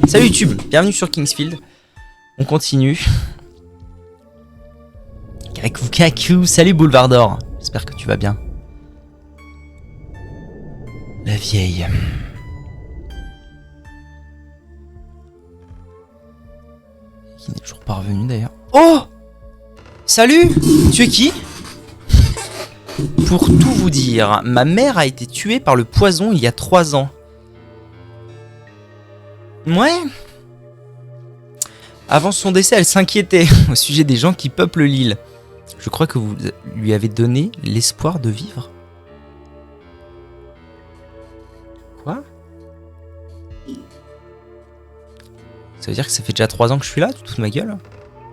Salut YouTube, bienvenue sur Kingsfield. On continue. Kaku Kaku, salut Boulevard d'Or. J'espère que tu vas bien. La vieille. Qui n'est toujours pas revenu d'ailleurs. Oh! Salut! Tu es qui? Pour tout vous dire, ma mère a été tuée par le poison il y a 3 ans. Ouais. Avant son décès, elle s'inquiétait au sujet des gens qui peuplent l'île. Je crois que vous lui avez donné l'espoir de vivre. Quoi? Ça veut dire que ça fait déjà 3 ans que je suis là? Tu te fous de ma gueule?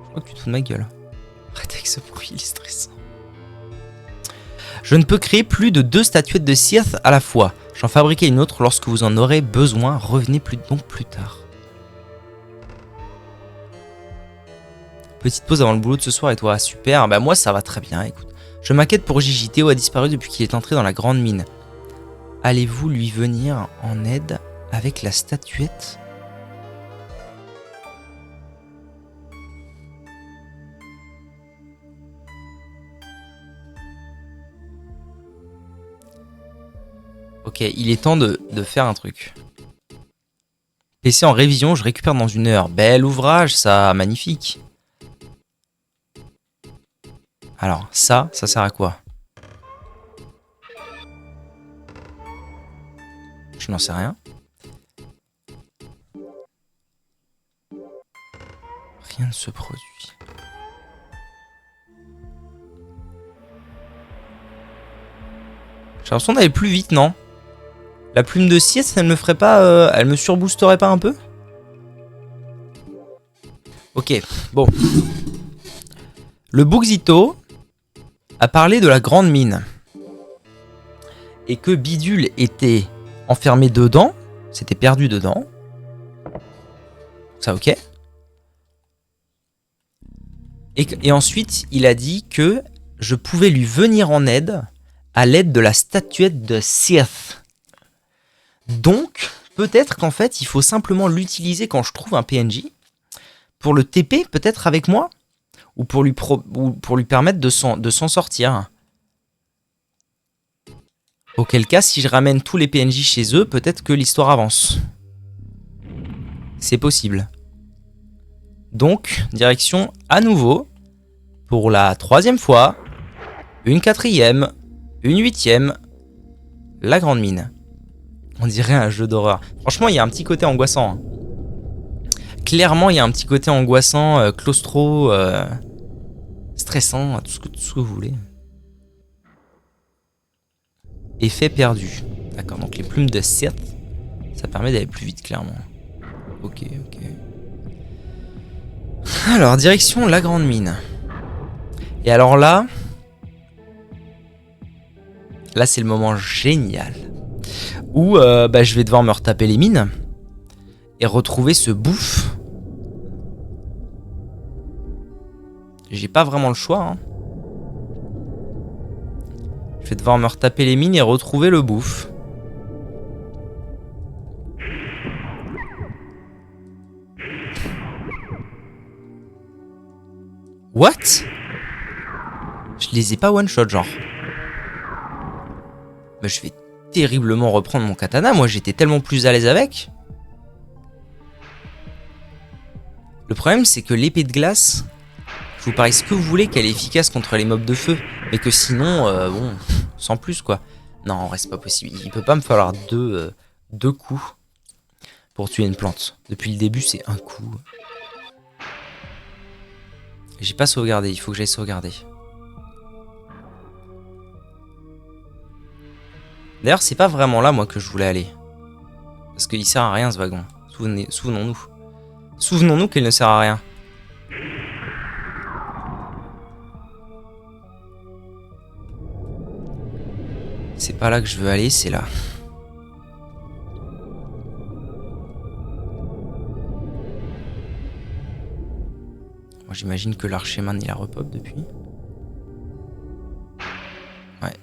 Je crois que tu te fous de ma gueule. Arrête avec ce bruit, il est stressant. Je ne peux créer plus de 2 statuettes de Sith à la fois. J'en fabriquerai une autre lorsque vous en aurez besoin. Revenez donc plus tard. Petite pause avant le boulot de ce soir et toi? Super, bah moi ça va très bien, écoute. Je m'inquiète pour Gigi. Théo a disparu depuis qu'il est entré dans la grande mine. Allez-vous lui venir en aide avec la statuette? Ok, il est temps de faire un truc. PC en révision, je récupère dans 1 heure. Bel ouvrage, ça, magnifique. Alors, ça sert à quoi? Je n'en sais rien. Rien ne se produit. J'ai l'impression d'aller plus vite, non? La plume de Sith, elle me ferait pas... elle me surboosterait pas un peu? Ok, bon. Le Buxito a parlé de la grande mine. Et que Bidule était enfermé dedans. S'était perdu dedans. Ça, ok. Et ensuite, il a dit que je pouvais lui venir en aide à l'aide de la statuette de Sith. Donc, peut-être qu'en fait, il faut simplement l'utiliser quand je trouve un PNJ pour le TP, peut-être avec moi, ou pour lui permettre de s'en sortir. Auquel cas, si je ramène tous les PNJ chez eux, peut-être que l'histoire avance. C'est possible. Donc, direction à nouveau, pour la 3e fois, une 4e, une 8e, la grande mine. On dirait un jeu d'horreur. Franchement, il y a un petit côté angoissant. Clairement, il y a un petit côté angoissant, claustro, stressant, tout ce que vous voulez. Effet perdu. D'accord, donc les plumes de Sith, ça permet d'aller plus vite, clairement. Ok. Alors, direction la grande mine. Et alors là c'est le moment génial. Où je vais devoir me retaper les mines. Et retrouver ce bouffe. J'ai pas vraiment le choix, hein. Je vais devoir me retaper les mines et retrouver le bouffe. What? Je les ai pas one shot, genre. Mais je vais terriblement reprendre mon katana. Moi, j'étais tellement plus à l'aise avec. Le problème, c'est que l'épée de glace, je vous parie ce que vous voulez qu'elle est efficace contre les mobs de feu. Mais que sinon, bon, sans plus, quoi. Non, en vrai, c'est pas possible. Il peut pas me falloir deux coups pour tuer une plante. Depuis le début, c'est un coup. J'ai pas sauvegardé, il faut que j'aille sauvegarder. D'ailleurs, c'est pas vraiment là, moi, que je voulais aller. Parce qu'il sert à rien, ce wagon. Souvenons-nous. Souvenons-nous qu'il ne sert à rien. C'est pas là que je veux aller, c'est là. Moi, j'imagine que l'archéman, il a repop depuis. Ouais.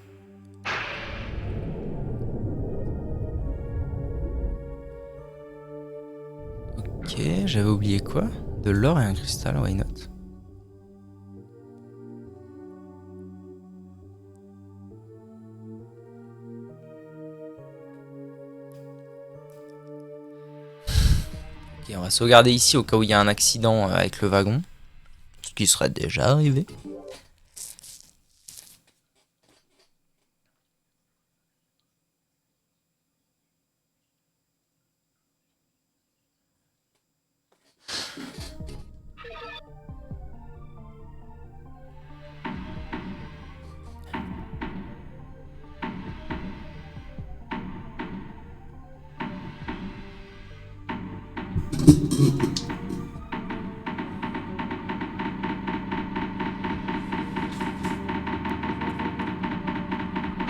Ok, j'avais oublié quoi? De l'or et un cristal, why not? Ok, on va sauvegarder ici au cas où il y a un accident avec le wagon. Ce qui serait déjà arrivé.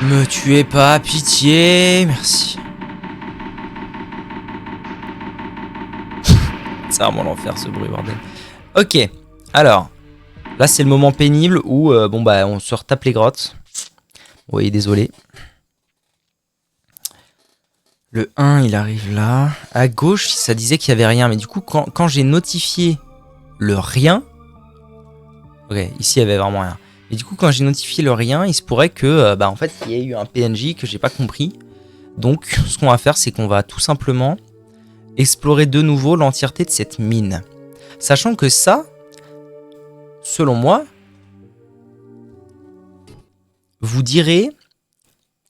Me tuez pas, pitié, merci. C'est vraiment l'enfer ce bruit, bordel. Ok, alors, là c'est le moment pénible où bon bah on se retape les grottes. Oui, désolé. Le 1 il arrive là. À gauche ça disait qu'il y avait rien, mais du coup quand j'ai notifié le rien... Ok, ici il y avait vraiment rien. Et du coup quand j'ai notifié le rien, il se pourrait que bah en fait il y ait eu un PNJ que j'ai pas compris. Donc ce qu'on va faire c'est qu'on va tout simplement explorer de nouveau l'entièreté de cette mine. Sachant que ça, selon moi, vous direz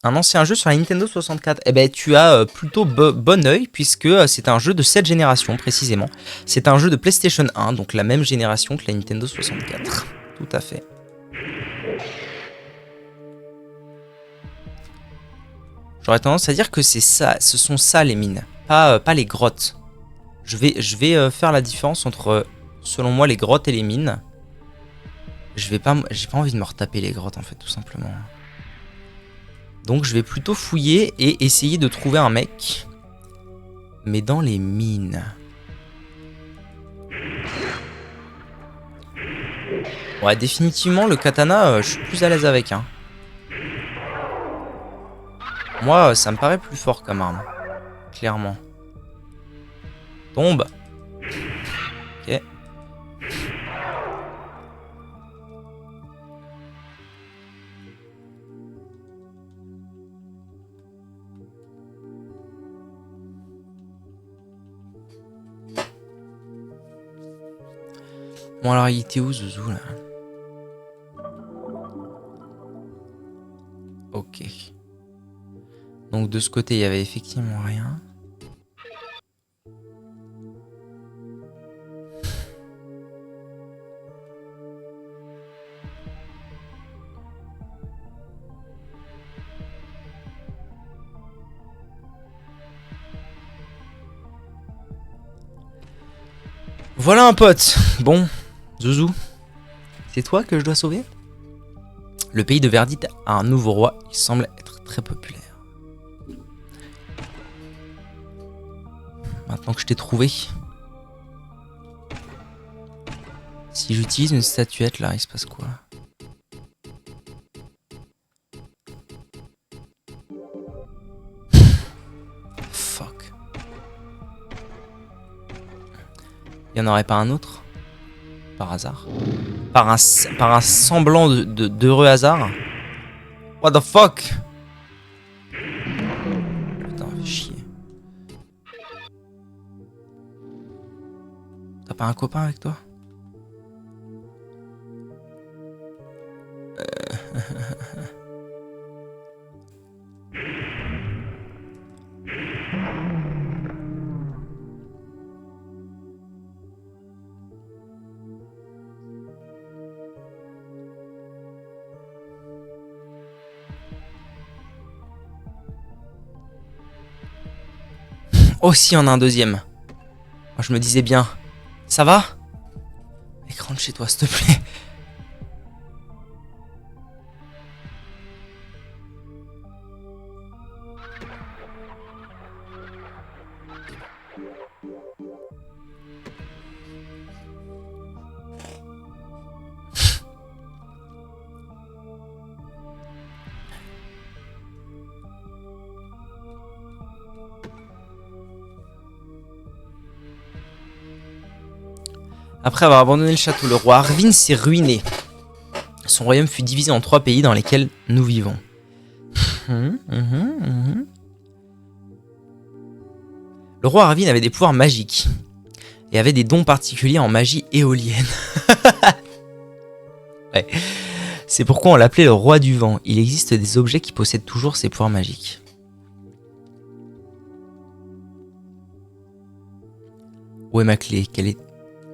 un ancien jeu sur la Nintendo 64. Eh ben tu as plutôt bon oeil puisque c'est un jeu de cette génération précisément. C'est un jeu de PlayStation 1, donc la même génération que la Nintendo 64. Tout à fait. J'aurais tendance à dire que c'est ça, ce sont ça les mines, pas les grottes. Je vais faire la différence entre, selon moi, les grottes et les mines. J'ai pas envie de me retaper les grottes en fait, tout simplement. Donc je vais plutôt fouiller et essayer de trouver un mec. Mais dans les mines. Ouais, définitivement, le katana, je suis plus à l'aise avec. Hein. Moi, ça me paraît plus fort comme arme. Clairement. Tombe. Ok. Bon, alors, il était où, Zouzou, là? Ok. Donc, de ce côté, il y avait effectivement rien. Voilà un pote. Bon, Zouzou, c'est toi que je dois sauver? Le pays de Verdite a un nouveau roi. Il semble être très populaire. Maintenant que je t'ai trouvé. Si j'utilise une statuette, là, il se passe quoi? Fuck. Il n'y en aurait pas un autre? Par hasard? Par un semblant d'heureux hasard? What the fuck? Putain, fais chier. T'as pas un copain avec toi? Oh si, on a un deuxième. Moi, je me disais bien. Ça va? Mec, rentre chez toi, s'il te plaît. Après avoir abandonné le château, le roi Arvin s'est ruiné. Son royaume fut divisé en 3 pays dans lesquels nous vivons. Le roi Arvin avait des pouvoirs magiques et avait des dons particuliers en magie éolienne. Ouais. C'est pourquoi on l'appelait le roi du vent. Il existe des objets qui possèdent toujours ces pouvoirs magiques. Où est ma clé?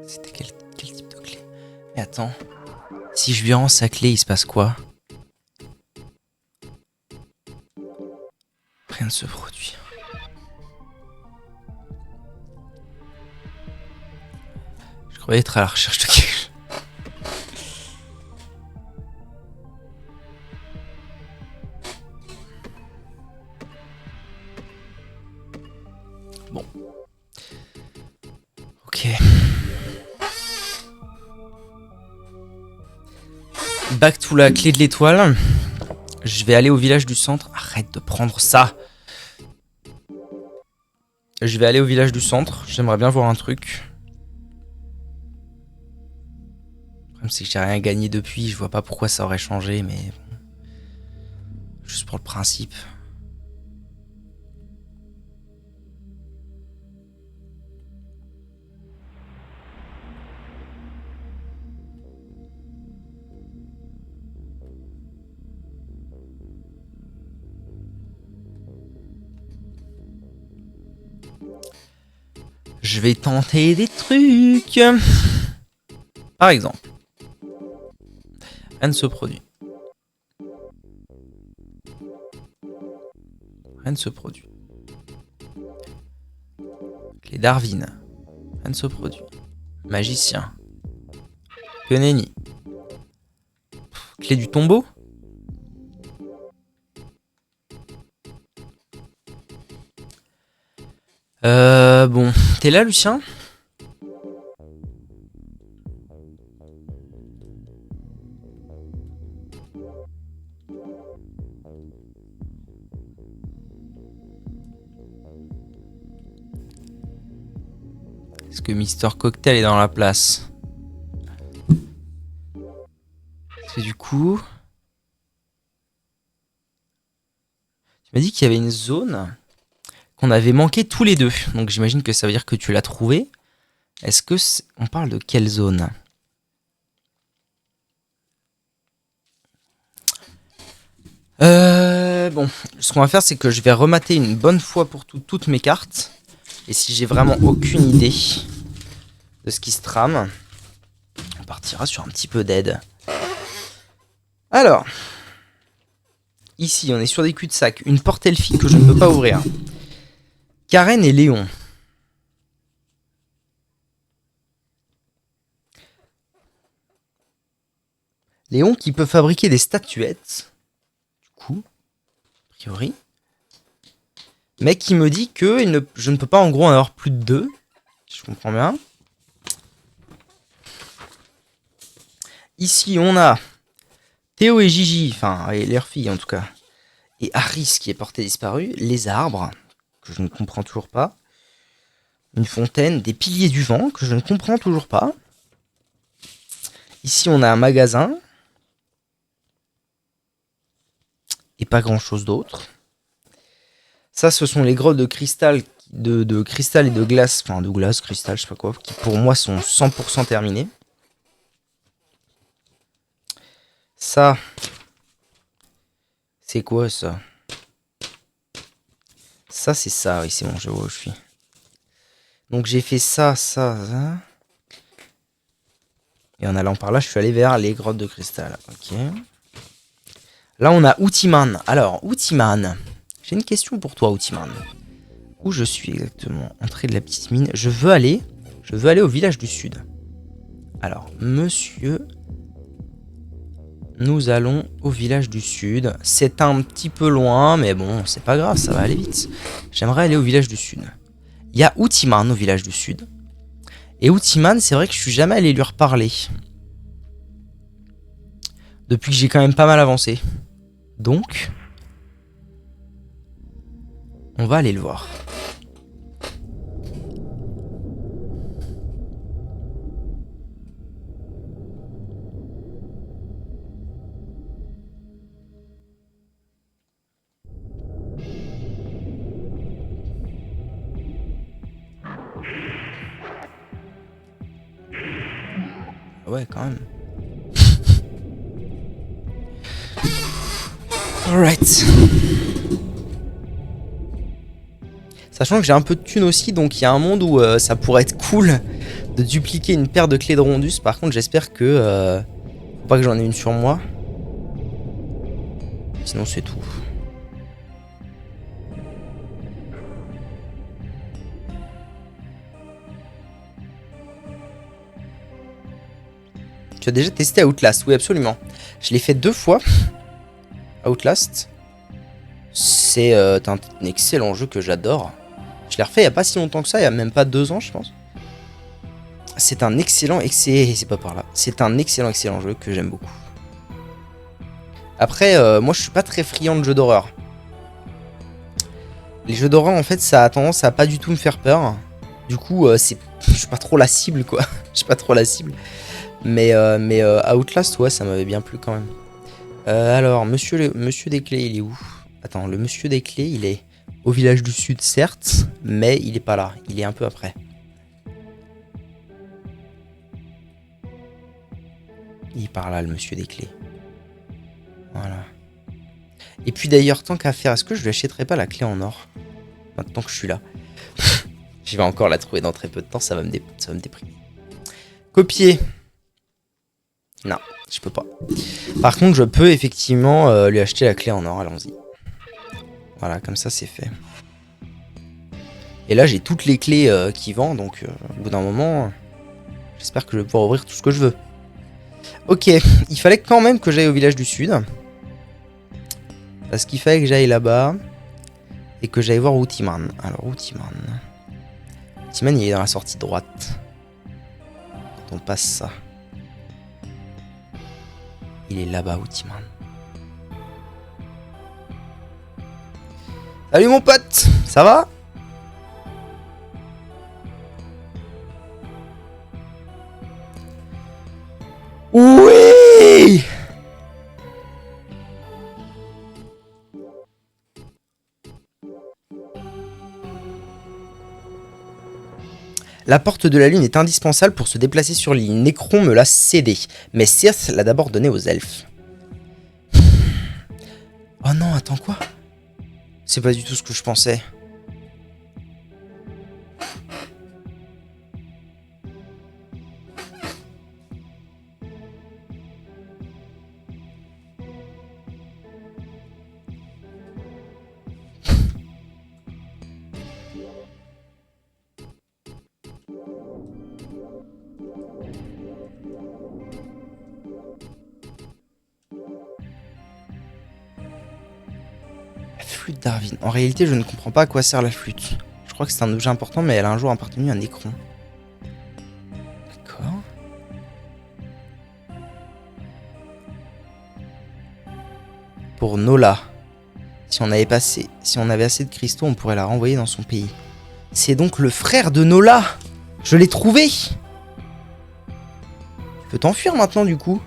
C'était quel type de clé? Mais attends. Si je lui rends sa clé, il se passe quoi? Rien ne se produit. Je croyais être à la recherche de quelque chose. Bon. Ok. Back to la clé de l'étoile. Je vais aller au village du centre. Arrête de prendre ça. Je vais aller au village du centre. J'aimerais bien voir un truc. Le problème, c'est que j'ai rien gagné depuis. Je vois pas pourquoi ça aurait changé, mais bon. Juste pour le principe. Je vais tenter des trucs. Par exemple. Rien ne se produit. Rien ne se produit. Clé d'Arvin. Rien ne se produit. Magicien. Que nenni. Clé du tombeau. Bon. T'es là, Lucien? Est-ce que Mister Cocktail est dans la place? Parce que du coup... Tu m'as dit qu'il y avait une zone qu'on avait manqué tous les deux. Donc j'imagine que ça veut dire que tu l'as trouvée. Est-ce que on parle de quelle zone? Bon, ce qu'on va faire, c'est que je vais remater une bonne fois pour toutes mes cartes. Et si j'ai vraiment aucune idée de ce qui se trame, on partira sur un petit peu d'aide. Alors, ici, on est sur des cul-de-sac. Une porte elfique que je ne peux pas ouvrir. Karen et Léon. Léon qui peut fabriquer des statuettes. Du coup, a priori. Mais qui me dit que je ne peux pas en gros en avoir plus de 2. Si je comprends bien. Ici, on a Théo et Gigi, enfin, et leurs filles en tout cas. Et Harris qui est porté disparu. Les arbres, que je ne comprends toujours pas. Une fontaine, des piliers du vent, que je ne comprends toujours pas. Ici, on a un magasin. Et pas grand chose d'autre. Ça, ce sont les grottes de cristal, de cristal et de glace, enfin de glace, cristal, je sais pas quoi, qui pour moi sont 100% terminées. Ça, c'est quoi ça? Ça, c'est ça, oui, c'est bon, je vois où je suis. Donc j'ai fait ça, ça. Et en allant par là, je suis allé vers les grottes de cristal. Ok. Là, on a Outiman. Alors, Outiman. J'ai une question pour toi, Outiman. Où je suis exactement? Entrée de la petite mine. Je veux aller au village du sud. Alors, monsieur... Nous allons au village du sud. C'est un petit peu loin, mais bon, c'est pas grave, ça va aller vite. J'aimerais aller au village du sud. Il y a Outiman au village du sud. Et Outiman, c'est vrai que je suis jamais allé lui reparler. Depuis que j'ai quand même pas mal avancé. Donc, on va aller le voir. Ouais, quand même. Alright. Sachant que j'ai un peu de thunes aussi, donc il y a un monde où ça pourrait être cool de dupliquer une paire de clés de Rondus. Par contre, j'espère que... faut pas que j'en ai une sur moi. Sinon, c'est tout. Tu as déjà testé Outlast? Oui, absolument. Je l'ai fait 2 fois. Outlast. C'est un excellent jeu que j'adore. Je l'ai refait il n'y a pas si longtemps que ça, il n'y a même pas 2 ans, je pense. C'est un excellent, c'est pas par là. C'est un excellent jeu que j'aime beaucoup. Après, moi je suis pas très friand de jeux d'horreur. Les jeux d'horreur, en fait, ça a tendance à pas du tout me faire peur. Du coup, je suis pas trop la cible, quoi. Je suis pas trop la cible. Mais Outlast, ouais, ça m'avait bien plu quand même. Alors, monsieur des clés, il est où? Attends, le monsieur des clés, il est au village du sud, certes, mais il est pas là. Il est un peu après. Il est par là, le monsieur des clés. Voilà. Et puis d'ailleurs, tant qu'à faire, est-ce que je lui achèterais pas la clé en or? Maintenant que je suis là. Je vais encore la trouver dans très peu de temps, ça va me déprimer. Copier. Non, je peux pas. Par contre, je peux effectivement lui acheter la clé en or, allons-y. Voilà, comme ça c'est fait. Et là j'ai toutes les clés qui vendent, donc au bout d'un moment, j'espère que je vais pouvoir ouvrir tout ce que je veux. Ok, il fallait quand même que j'aille au village du sud. Parce qu'il fallait que j'aille là-bas. Et que j'aille voir Outiman. Alors Outiman. Outiman il est dans la sortie droite. Quand on passe ça. Il est là-bas Outiman. Salut mon pote, ça va? Oui! La porte de la lune est indispensable pour se déplacer sur l'île. Necron me l'a cédé, mais Circe l'a d'abord donné aux elfes. Oh non, attends quoi? C'est pas du tout ce que je pensais. Flûte d'Arvin. En réalité, je ne comprends pas à quoi sert la flûte. Je crois que c'est un objet important, mais elle a un jour appartenu à Necron. D'accord. Pour Nola. Si on avait assez de cristaux, on pourrait la renvoyer dans son pays. C'est donc le frère de Nola. Je l'ai trouvé. Tu peux t'enfuir maintenant, du coup.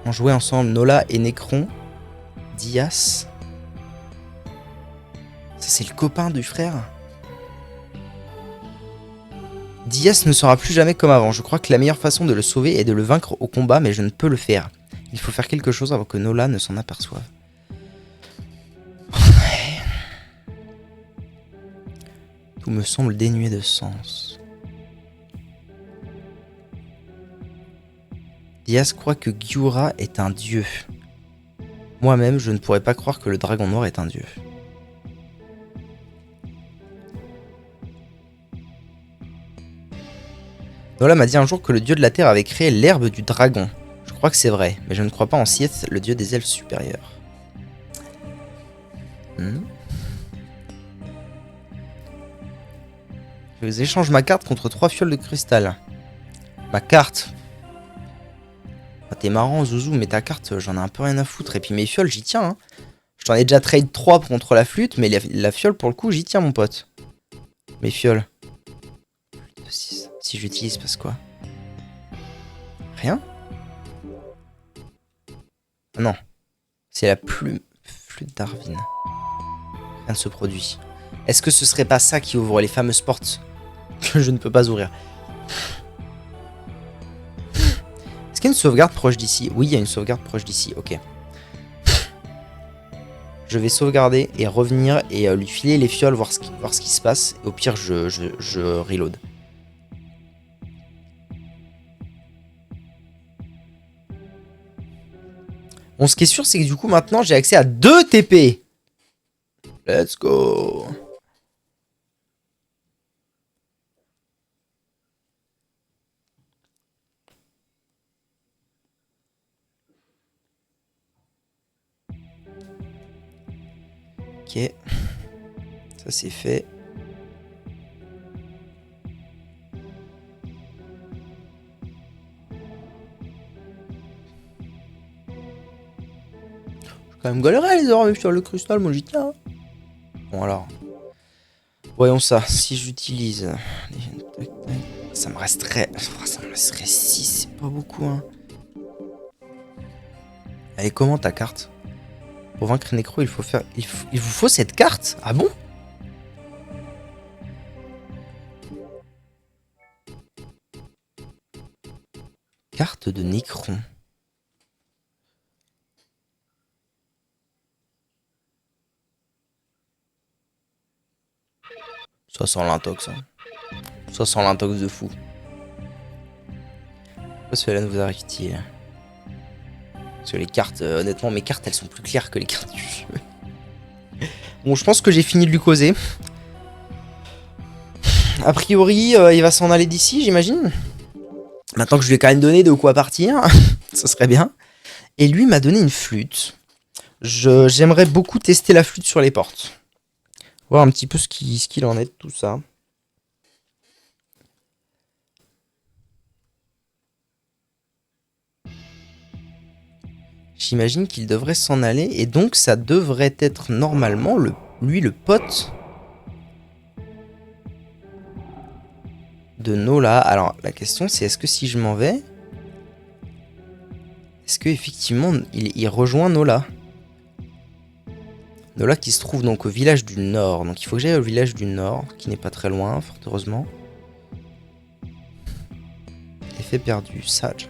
On jouait ensemble, Nola et Necron. Dias. Ça, c'est le copain du frère. Dias ne sera plus jamais comme avant. Je crois que la meilleure façon de le sauver est de le vaincre au combat, mais je ne peux le faire. Il faut faire quelque chose avant que Nola ne s'en aperçoive. Tout me semble dénué de sens. Dias croit que Gyura est un dieu. Moi-même, je ne pourrais pas croire que le dragon noir est un dieu. Nola m'a dit un jour que le dieu de la terre avait créé l'herbe du dragon. Je crois que c'est vrai, mais je ne crois pas en Sith, le dieu des elfes supérieurs. Je échange ma carte contre 3 fioles de cristal. Ma carte. Ah, t'es marrant, Zouzou, mais ta carte, j'en ai un peu rien à foutre. Et puis mes fioles, j'y tiens. Hein. Je t'en ai déjà trade 3 contre la flûte, mais la fiole, pour le coup, j'y tiens, mon pote. Mes fioles. Si j'utilise, passe quoi? Rien? Non. C'est la flûte d'Arvin. Rien ne se produit. Est-ce que ce serait pas ça qui ouvre les fameuses portes que je ne peux pas ouvrir? Est-ce qu'il y a une sauvegarde proche d'ici? Oui, il y a une sauvegarde proche d'ici. Ok. Je vais sauvegarder et revenir et lui filer les fioles, voir ce qui se passe. Et au pire, je reload. Bon, ce qui est sûr, c'est que du coup, maintenant, j'ai accès à 2 TP. Let's go. Ok. Ça, c'est fait. Quand même galéré les orbes sur le cristal, moi j'y tiens. Bon alors, voyons ça. Si j'utilise, ça me resterait 6, c'est pas beaucoup. Hein. Elle est comment ta carte? Pour vaincre Necro, il vous faut cette carte? Ah bon? Carte de Necron. Ça sent l'intox. Hein. Ça sent l'intox de fou. Pourquoi cela vous arrive-t-il? Parce que les cartes, honnêtement, mes cartes, elles sont plus claires que les cartes du jeu. Bon, je pense que j'ai fini de lui causer. A priori, il va s'en aller d'ici, j'imagine. Maintenant que je lui ai quand même donné de quoi partir, ça serait bien. Et lui m'a donné une flûte. J'aimerais beaucoup tester la flûte sur les portes. Voir un petit peu ce qu'il en est de tout ça. J'imagine qu'il devrait s'en aller. Et donc ça devrait être normalement lui le pote de Nola. Alors la question c'est est-ce que si je m'en vais, est-ce que effectivement il rejoint Nola? Nola qui se trouve donc au village du Nord. Donc il faut que j'aille au village du Nord, qui n'est pas très loin, fort heureusement. Effet perdu, sage.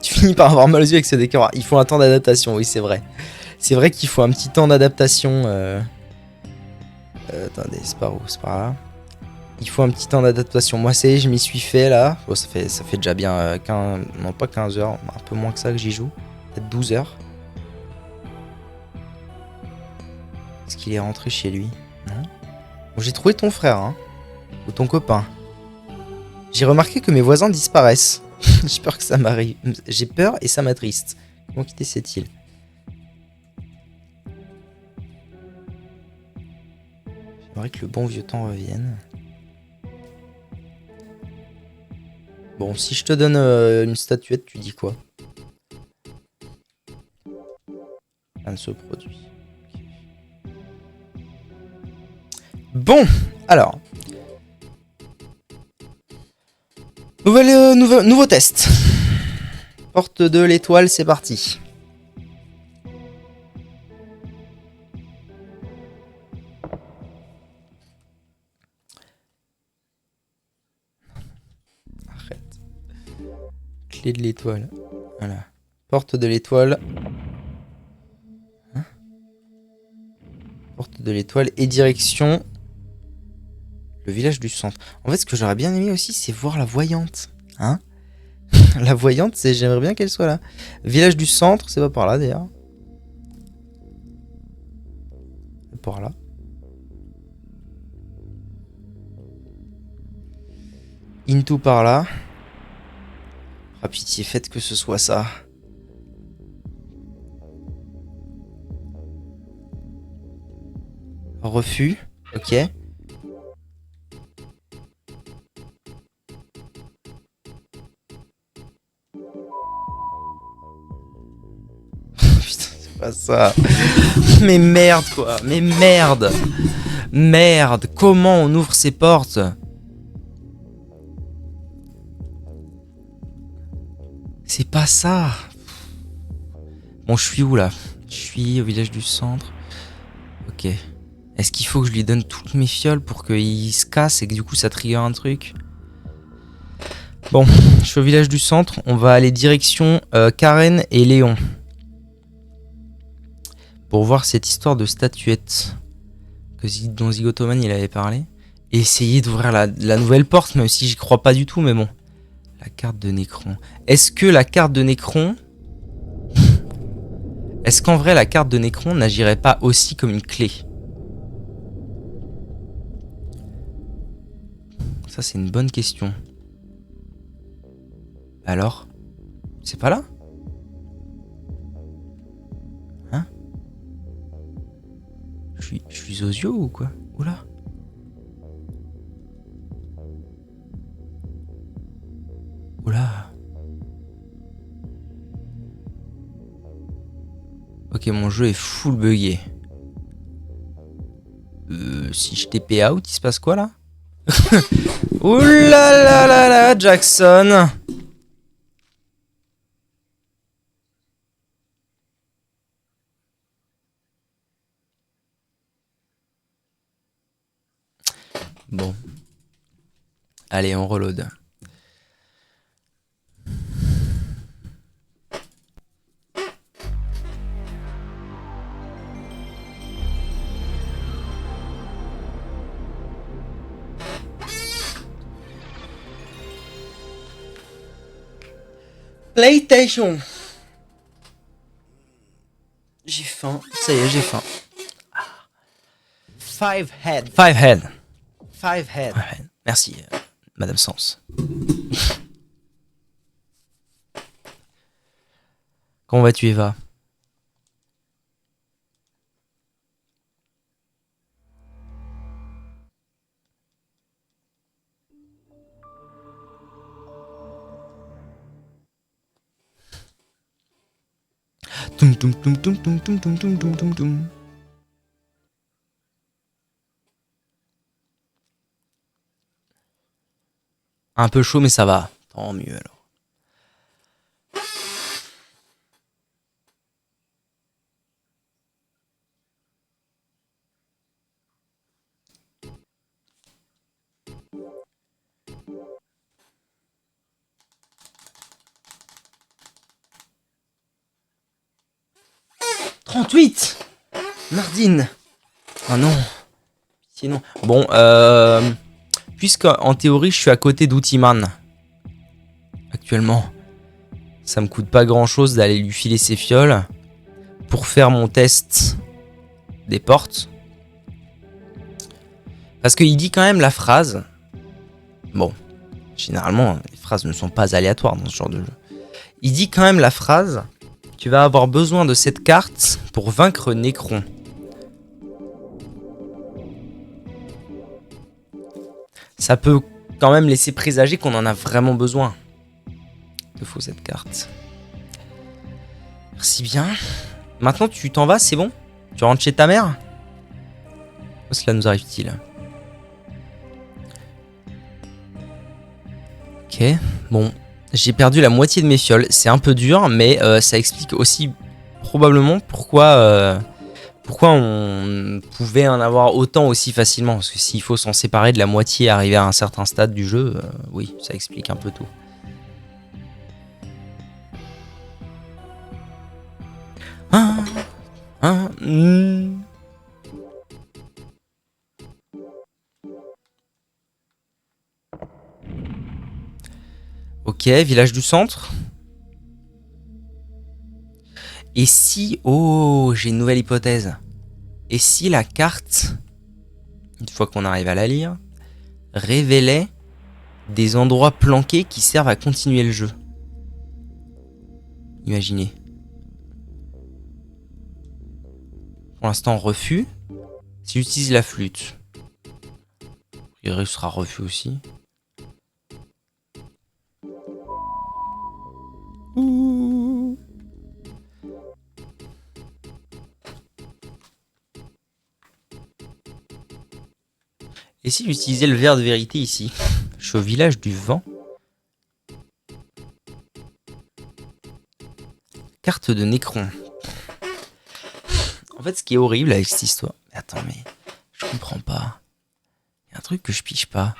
Tu finis par avoir mal aux yeux avec ce décor. Il faut un temps d'adaptation, oui c'est vrai. C'est vrai qu'il faut un petit temps d'adaptation. Attendez, c'est par où? C'est par là. Il faut un petit temps d'adaptation. Moi, c'est, je m'y suis fait là. Bon, ça fait déjà bien 15, non pas 15 heures, un peu moins que ça que j'y joue. Peut-être 12 heures. Est-ce qu'il est rentré chez lui? Non. Bon, j'ai trouvé ton frère, hein. Ou ton copain. J'ai remarqué que mes voisins disparaissent. J'ai peur que ça m'arrive. J'ai peur et ça m'attriste. Comment quitter cette île? J'aimerais que le bon vieux temps revienne. Bon, si je te donne une statuette, tu dis quoi? Rien ne se produit. Okay. Bon, alors. Nouveau test. Porte de l'étoile, c'est parti. Clé de l'étoile. Voilà. Porte de l'étoile. Hein? Porte de l'étoile et direction le village du centre. En fait, ce que j'aurais bien aimé aussi, c'est voir la voyante. Hein? La voyante, j'aimerais bien qu'elle soit là. Village du centre, c'est pas par là d'ailleurs. C'est par là. Into par là. Ah pitié, faites que ce soit ça. Refus, ok. Putain, c'est pas ça. Mais merde quoi, mais merde. Merde, comment on ouvre ces portes? C'est pas ça. Bon, je suis où là? Je suis au village du centre. Ok. Est-ce qu'il faut que je lui donne toutes mes fioles pour qu'il se casse et que du coup ça trigger un truc? Bon, je suis au village du centre. On va aller direction Karen et Léon. Pour voir cette histoire de statuette dont Zygotoman il avait parlé. Et essayer d'ouvrir la nouvelle porte, même si j'y crois pas du tout, mais bon. La carte de Nécron. Est-ce que la carte de Nécron... Est-ce qu'en vrai la carte de Nécron n'agirait pas aussi comme une clé? Ça c'est une bonne question. Alors? C'est pas là? Hein? Je suis Zozio ou quoi? Oula. Oula. Ok, mon jeu est full buggé. Si je TP out, il se passe quoi là? Oula là là là, Jackson. Bon. Allez, on reload. PlayStation. J'ai faim. Ça y est, j'ai faim. Five head. Five head. Five head. Merci, Madame Sens. Comment vas-tu, Eva? Toum, toum, toum, toum, toum, toum, toum, toum, toum, toum, toum. Un peu chaud, mais ça va. Tant mieux alors. « 38 ! Nardine ! Oh non. Sinon. Bon, puisque en théorie je suis à côté d'Outiman actuellement, ça me coûte pas grand chose d'aller lui filer ses fioles pour faire mon test des portes. Parce qu'il dit quand même la phrase. Bon, généralement les phrases ne sont pas aléatoires dans ce genre de jeu. Il dit quand même la phrase: tu vas avoir besoin de cette carte pour vaincre Nécron. Ça peut quand même laisser présager qu'on en a vraiment besoin. Il te faut cette carte. Merci bien. Maintenant tu t'en vas, c'est bon? Tu rentres chez ta mère? Où cela nous arrive-t-il? Ok, bon. J'ai perdu la moitié de mes fioles. C'est un peu dur, mais ça explique aussi probablement pourquoi on pouvait en avoir autant aussi facilement. Parce que s'il faut s'en séparer de la moitié et arriver à un certain stade du jeu, oui, ça explique un peu tout. Ok, village du centre. Et si... Oh, j'ai une nouvelle hypothèse. Et si la carte, une fois qu'on arrive à la lire, révélait des endroits planqués qui servent à continuer le jeu? Imaginez. Pour l'instant, refus. Si j'utilise la flûte, il sera refus aussi. Ouh. Et si j'utilisais le verre de vérité ici? Je suis au village du vent. Carte de Nécron. En fait, ce qui est horrible avec cette histoire... Attends, mais je comprends pas. Il y a un truc que je pige pas.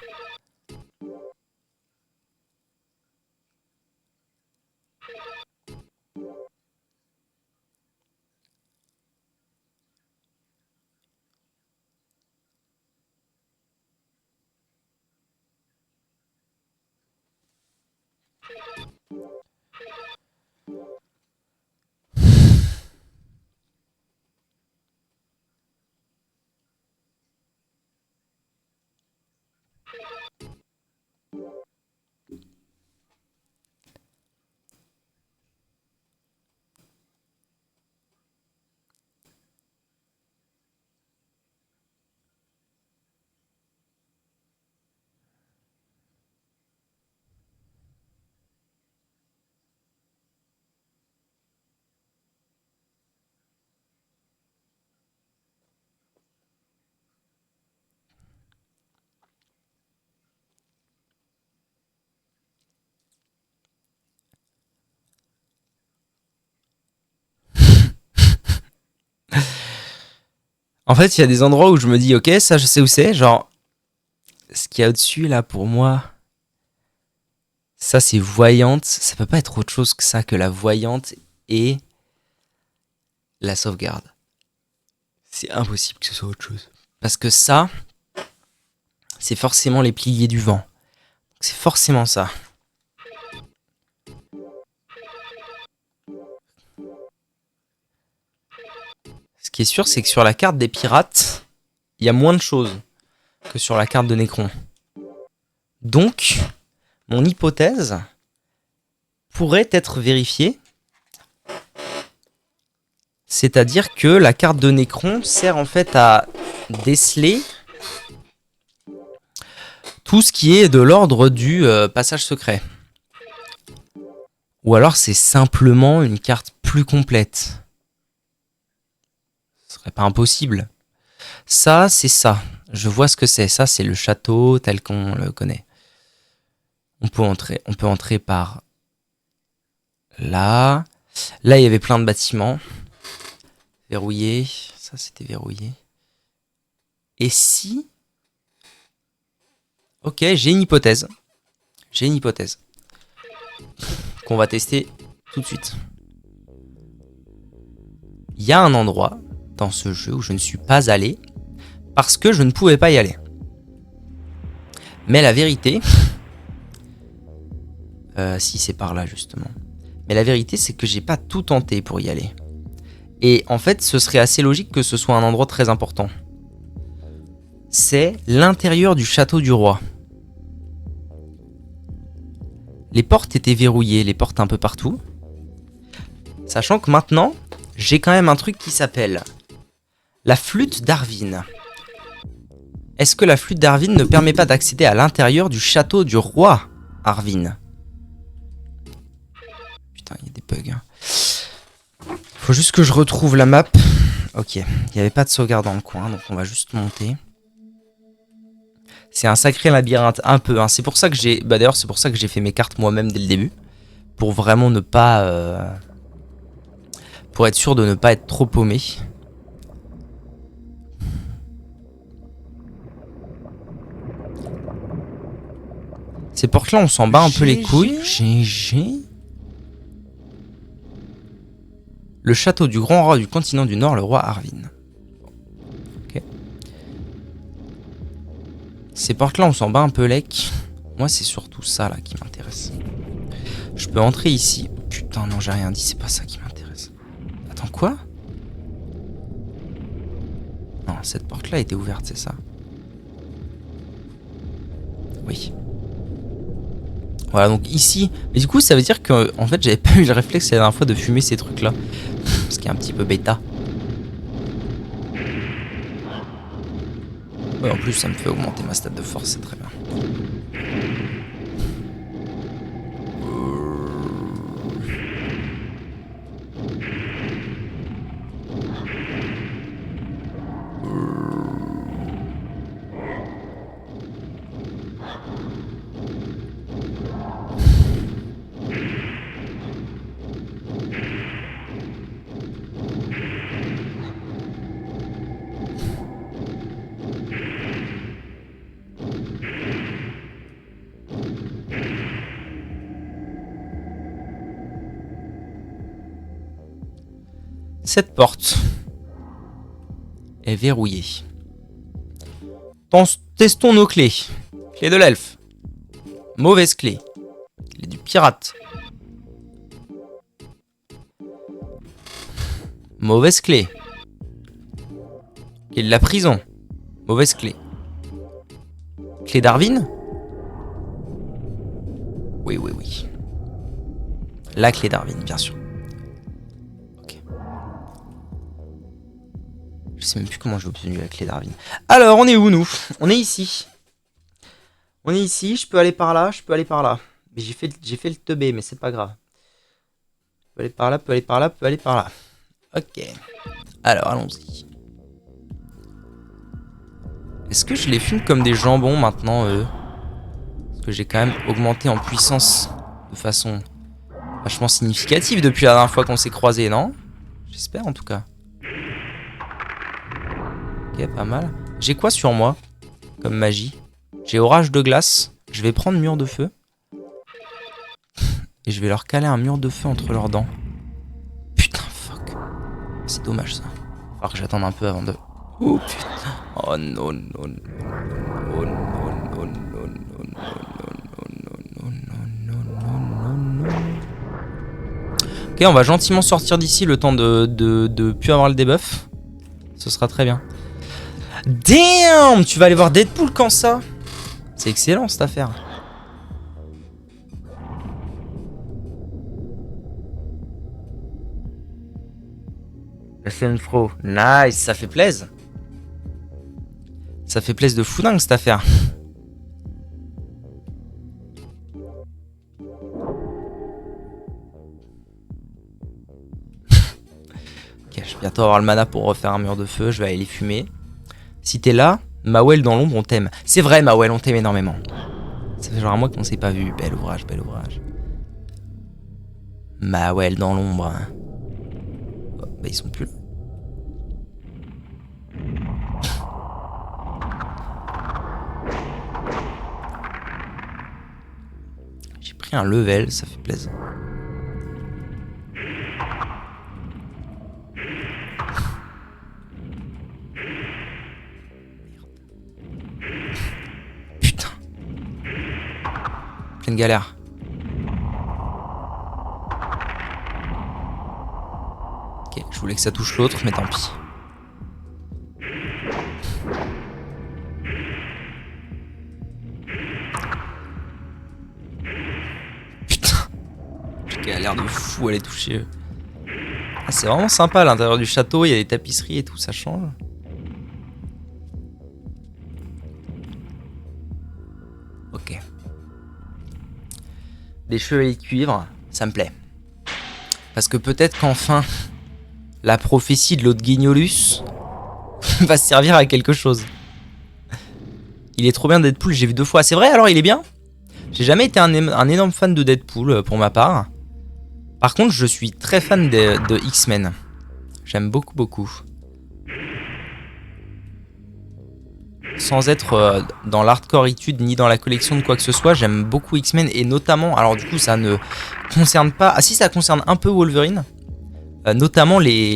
En fait, il y a des endroits où je me dis, ok, ça je sais où c'est. Genre, ce qu'il y a au-dessus, là, pour moi, ça c'est voyante. Ça peut pas être autre chose que ça, que la voyante et la sauvegarde. C'est impossible que ce soit autre chose. Parce que ça, c'est forcément les piliers du vent. C'est forcément ça. Ce qui est sûr, c'est que sur la carte des pirates, il y a moins de choses que sur la carte de Nécron. Donc, mon hypothèse pourrait être vérifiée. C'est-à-dire que la carte de Nécron sert en fait à déceler tout ce qui est de l'ordre du passage secret. Ou alors c'est simplement une carte plus complète. Ce serait pas impossible. Ça, c'est ça. Je vois ce que c'est. Ça, c'est le château tel qu'on le connaît. On peut entrer par là. Là, il y avait plein de bâtiments. Verrouillé. Ça, c'était verrouillé. Et si... Ok, j'ai une hypothèse. J'ai une hypothèse. Qu'on va tester tout de suite. Il y a un endroit dans ce jeu où je ne suis pas allé parce que je ne pouvais pas y aller. Mais la vérité... si c'est par là justement. Mais la vérité c'est que j'ai pas tout tenté pour y aller. Et en fait ce serait assez logique que ce soit un endroit très important. C'est l'intérieur du château du roi. Les portes étaient verrouillées, les portes un peu partout. Sachant que maintenant, j'ai quand même un truc qui s'appelle la flûte d'Arvin. Est-ce que la flûte d'Arvin ne permet pas d'accéder à l'intérieur du château du roi Arvin? Putain, il y a des bugs. Faut juste que je retrouve la map. Ok, il n'y avait pas de sauvegarde dans le coin, donc on va juste monter. C'est un sacré labyrinthe, un peu. Hein. C'est pour ça que j'ai... Bah d'ailleurs, c'est pour ça que j'ai fait mes cartes moi-même dès le début. Pour vraiment ne pas... Pour être sûr de ne pas être trop paumé. Ces portes-là, on s'en bat un peu les couilles. GG. Le château du grand roi du continent du Nord, le roi Arvin. Ok. Ces portes-là, on s'en bat un peu lec. Moi, c'est surtout ça là qui m'intéresse. Je peux entrer ici. Putain, non, j'ai rien dit, c'est pas ça qui m'intéresse. Attends, quoi? Non, cette porte-là était ouverte, c'est ça? Oui. Voilà, donc ici... Mais du coup, ça veut dire que en fait, j'avais pas eu le réflexe la dernière fois de fumer ces trucs-là. Ce qui est un petit peu bêta. Ouais, en plus, ça me fait augmenter ma stat de force, c'est très bien. Cette porte est verrouillée. Testons nos clés. Clé de l'elfe. Mauvaise clé. Clé du pirate. Mauvaise clé. Clé de la prison. Mauvaise clé. Clé d'Arvin? Oui, oui, oui. La clé d'Arvin, bien sûr. Ok. Je sais même plus comment j'ai obtenu la clé d'Arvin. Alors, on est où, nous? On est ici. On est ici, je peux aller par là, je peux aller par là. Mais j'ai fait le teubé, mais c'est pas grave. Je peux aller par là, peut aller par là, peut aller par là. Ok. Alors, allons-y. Est-ce que je les fume comme des jambons maintenant, eux? Parce que j'ai quand même augmenté en puissance de façon vachement significative depuis la dernière fois qu'on s'est croisés, non? J'espère en tout cas. Ok, pas mal. J'ai quoi sur moi comme magie? J'ai orage de glace. Je vais prendre mur de feu. Et je vais leur caler un mur de feu entre leurs dents. Putain, fuck. C'est dommage ça. Il va falloir que j'attende un peu avant de... Oh putain. Oh non, non, non, non, non, non, non, non, non. Ok, on va gentiment sortir d'ici le temps de plus avoir le debuff. Ce sera très bien. Damn! Tu vas aller voir Deadpool quand ça? C'est excellent cette affaire. La scène pro. Nice, ça fait plaisir. Ça fait plaisir de fou dingue cette affaire. Ok, je vais bientôt avoir le mana pour refaire un mur de feu. Je vais aller les fumer. Si t'es là, Mawel dans l'ombre, on t'aime. C'est vrai, Mawel, on t'aime énormément. Ça fait genre un mois qu'on s'est pas vu. Bel ouvrage, bel ouvrage. Mawel dans l'ombre. Oh, bah ils sont plus là. J'ai pris un level, ça fait plaisir. Putain. Pleine galère. Ok, je voulais que ça touche l'autre, mais tant pis. Putain. J'ai l'air de fou à les toucher. Ah, c'est vraiment sympa à l'intérieur du château, il y a des tapisseries et tout, ça change. Ok. Des chevaliers de cuivre, ça me plaît. Parce que peut-être qu'enfin, la prophétie de l'autre Guignolus va servir à quelque chose. Il est trop bien Deadpool, j'ai vu 2 fois. C'est vrai, alors il est bien? J'ai jamais été un énorme fan de Deadpool pour ma part. Par contre, je suis très fan de X-Men. J'aime beaucoup, beaucoup. Sans être dans l'hardcore-itude ni dans la collection de quoi que ce soit, j'aime beaucoup X-Men et notamment, alors du coup ça ne concerne pas, ah si ça concerne un peu Wolverine, notamment les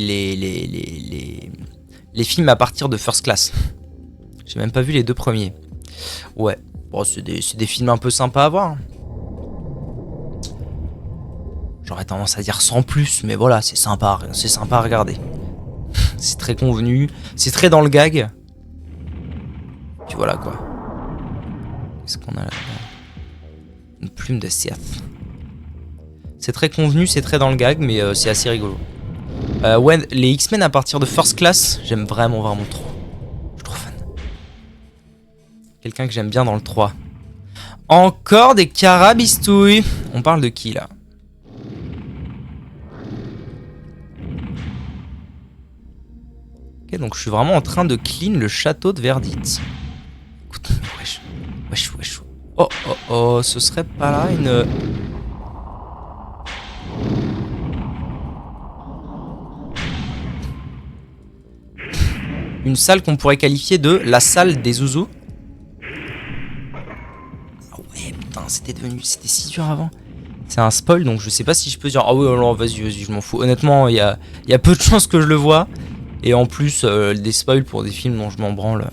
films à partir de First Class. J'ai même pas vu les 2 premiers. Ouais, bon, c'est des films un peu sympas à voir. J'aurais tendance à dire sans plus, mais voilà, c'est sympa à regarder. C'est très convenu, c'est très dans le gag. Puis voilà quoi. Qu'est-ce qu'on a là? Une plume de Sith. C'est très convenu, c'est très dans le gag, mais c'est assez rigolo. Ouais, les X-Men à partir de First Class, j'aime vraiment, vraiment trop. Je suis trop fan. Quelqu'un que j'aime bien dans le 3. Encore des carabistouilles. On parle de qui là? Ok, donc je suis vraiment en train de clean le château de Verdit. Écoute, mais wesh. Oh, oh, oh, ce serait pas là une... Une salle qu'on pourrait qualifier de la salle des zouzous. Ah ouais, putain, c'était si dur avant. C'est un spoil, donc je sais pas si je peux dire ah oui, alors vas-y, je m'en fous. Honnêtement, il y a peu de chances que je le vois. Et en plus, des spoils pour des films dont je m'en branle.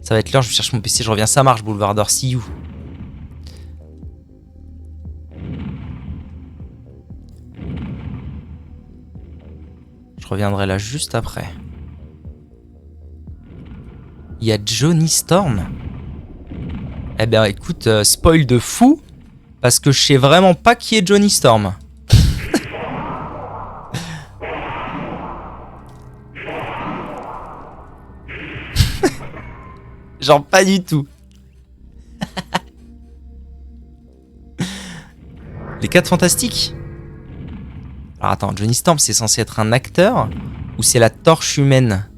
Ça va être l'heure, je cherche mon PC, je reviens, ça marche, Boulevard d'Or, see you. Je reviendrai là juste après. Il y a Johnny Storm. Eh ben écoute, spoil de fou. Parce que je sais vraiment pas qui est Johnny Storm. Genre pas du tout. Les 4 fantastiques. Alors attends, Johnny Storm c'est censé être un acteur ou c'est la torche humaine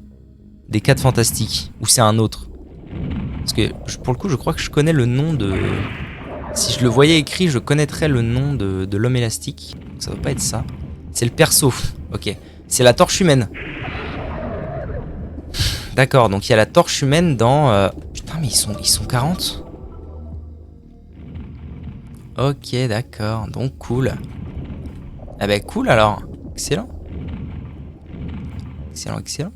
des 4 fantastiques ou c'est un autre? Parce que pour le coup je crois que je connais le nom de... Si je le voyais écrit je connaîtrais le nom de l'homme élastique. Donc ça doit pas être ça. C'est le perso. Ok. C'est la torche humaine. D'accord, donc il y a la torche humaine dans... Putain mais ils sont 40. Ok d'accord, donc cool. Ah bah cool alors. Excellent. Excellent, excellent.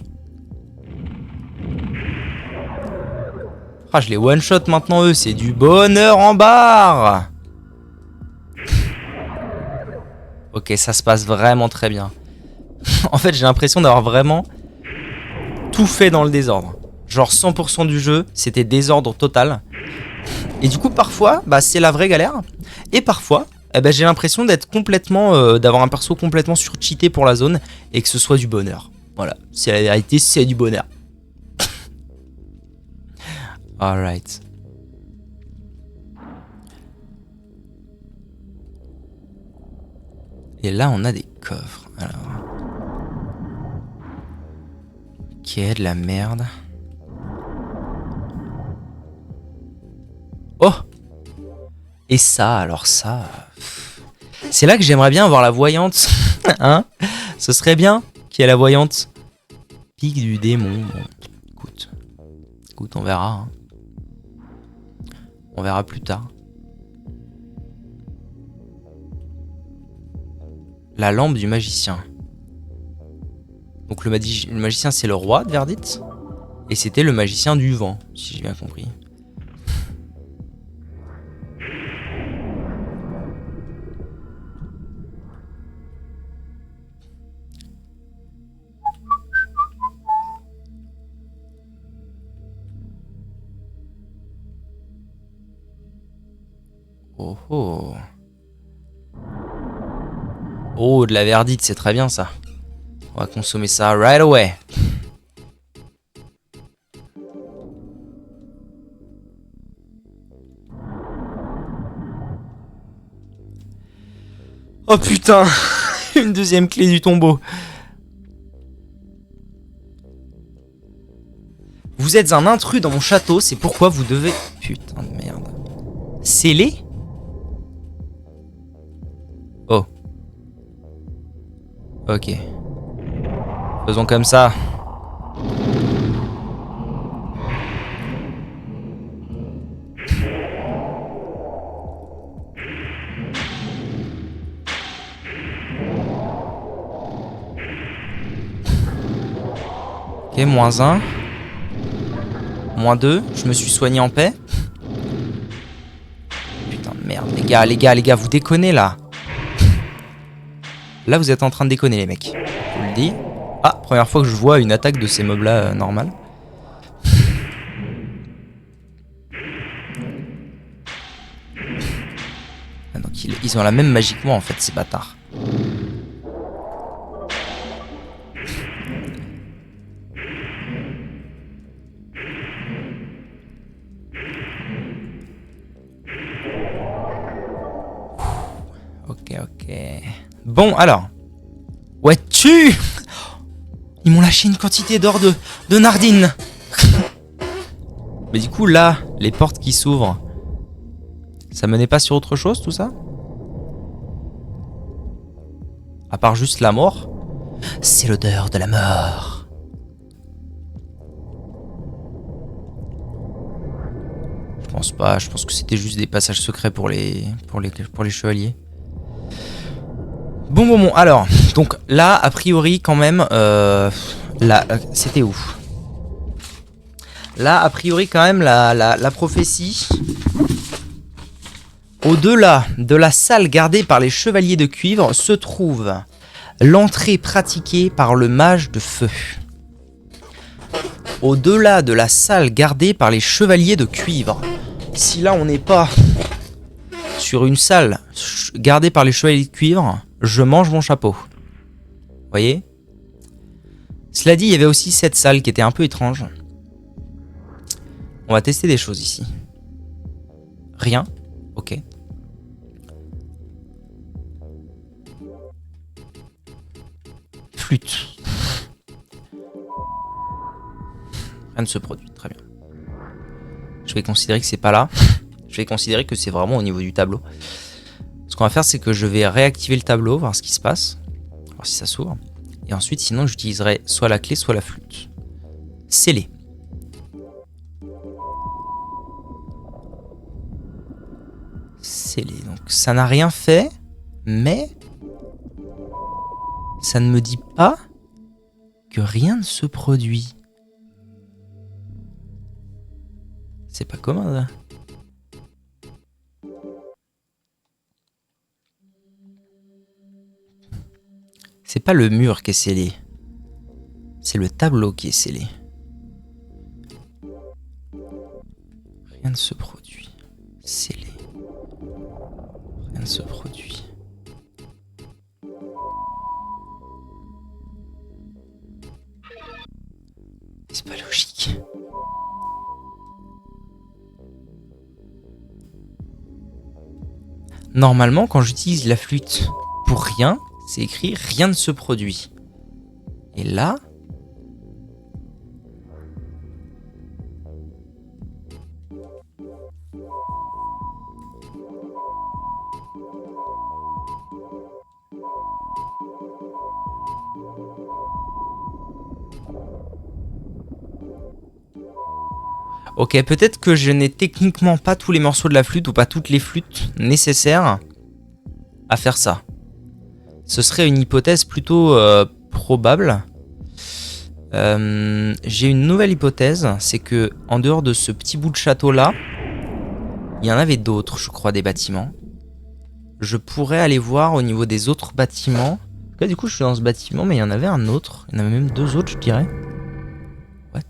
Ah, je les one-shot maintenant eux, c'est du bonheur en barre. Ok, ça se passe vraiment très bien. En fait, j'ai l'impression d'avoir vraiment tout fait dans le désordre. Genre 100% du jeu, c'était désordre total. Et du coup, parfois, bah, c'est la vraie galère. Et parfois, eh ben, j'ai l'impression d'être complètement... d'avoir un perso complètement surcheaté pour la zone et que ce soit du bonheur. Voilà, c'est la vérité, c'est du bonheur. Alright. Et là, on a des coffres. Alors. Ok, de la merde. Oh! Et ça, alors ça... C'est là que j'aimerais bien avoir la voyante. Hein? Ce serait bien qu'il y ait la voyante. Pique du démon. Bon, écoute, on verra. Hein. On verra plus tard. La lampe du magicien. Donc le magicien c'est le roi de Verdit. Et c'était le magicien du vent, si j'ai bien compris. Oh oh. Oh, de la verdite, c'est très bien ça. On va consommer ça right away. Oh putain. Une deuxième clé du tombeau. Vous êtes un intrus dans mon château, c'est pourquoi vous devez... Putain de merde. Scellé? Oh. Ok. Faisons comme ça. Ok, -1. -2. Je me suis soigné en paix. Putain de merde. Les gars, vous déconnez là. Là, vous êtes en train de déconner, les mecs. Je vous le dis. Ah, première fois que je vois une attaque de ces mobs-là normale. Ah, donc ils ont la même magie que moi, en fait, ces bâtards. Ok. Bon, alors. Ouais, tu. Ils m'ont lâché une quantité d'or de nardine. Mais du coup, là, les portes qui s'ouvrent, ça menait pas sur autre chose, tout ça? À part juste la mort? C'est l'odeur de la mort. Je pense pas, je pense que c'était juste des passages secrets pour les chevaliers. Bon. Alors, donc là, a priori, quand même, là, c'était où? Là, a priori, quand même, la prophétie. Au-delà de la salle gardée par les chevaliers de cuivre se trouve l'entrée pratiquée par le mage de feu. Au-delà de la salle gardée par les chevaliers de cuivre. Si là, on n'est pas sur une salle gardée par les chevaliers de cuivre, je mange mon chapeau. Vous voyez? Cela dit, il y avait aussi cette salle qui était un peu étrange. On va tester des choses ici. Rien. Ok. Flûte. Rien ne se produit. Très bien. Je vais considérer que c'est pas là. Je vais considérer que c'est vraiment au niveau du tableau. Ce qu'on va faire, c'est que je vais réactiver le tableau, voir ce qui se passe. Voir si ça s'ouvre. Et ensuite, sinon, j'utiliserai soit la clé, soit la flûte. Scellé. Scellé. Donc, ça n'a rien fait, mais ça ne me dit pas que rien ne se produit. C'est pas commun, là. C'est pas le mur qui est scellé. C'est le tableau qui est scellé. Rien ne se produit. Scellé. Rien ne se produit. C'est pas logique. Normalement, quand j'utilise la flûte pour rien, c'est écrit rien ne se produit. Et là, ok, peut-être que je n'ai techniquement pas tous les morceaux de la flûte ou pas toutes les flûtes nécessaires à faire ça. Ce serait une hypothèse plutôt probable. J'ai une nouvelle hypothèse, c'est que en dehors de ce petit bout de château là, il y en avait d'autres, je crois, des bâtiments. Je pourrais aller voir au niveau des autres bâtiments. Là, du coup, je suis dans ce bâtiment, mais il y en avait un autre. Il y en avait même deux autres, je dirais. What?